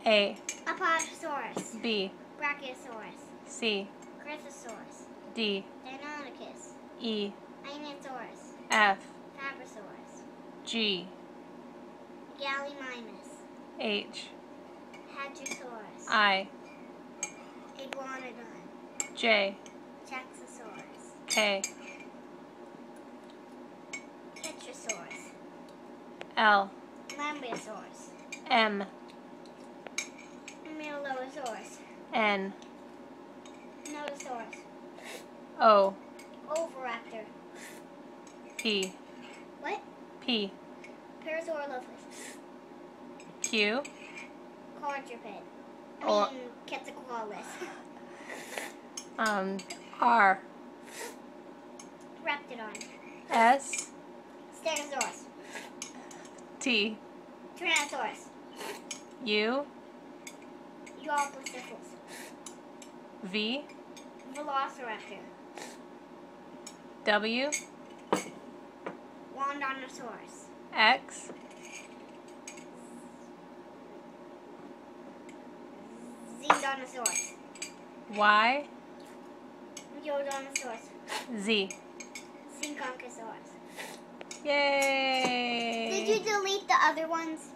A. Apatosaurus. B. Brachiosaurus. C. Cryptosaurus. D. Deinonychus. E. Ionosaurus. F. Fabrasaurus. G. Gallimimus. H. Hadrosaurus. I. Iguanodon. J. Jaxosaurus. K. Tetrasaurus. L. Lambeosaurus. M. Myrtleosaurus. N. Notosaurus. O. Oviraptor. P. What? P. Parasaurolophus. Q. Quadruped. Or- Quetzalcoatlus. R. Raptidon. S. Stegosaurus. T. Tyrannosaurus. U. Euoplocyphus. V. Velociraptor. W. Wandonosaurus. X. Zendonosaurus. Y. Meodonosaurus. Z. Synchyonchosaurus. Yay! Did you delete the other ones?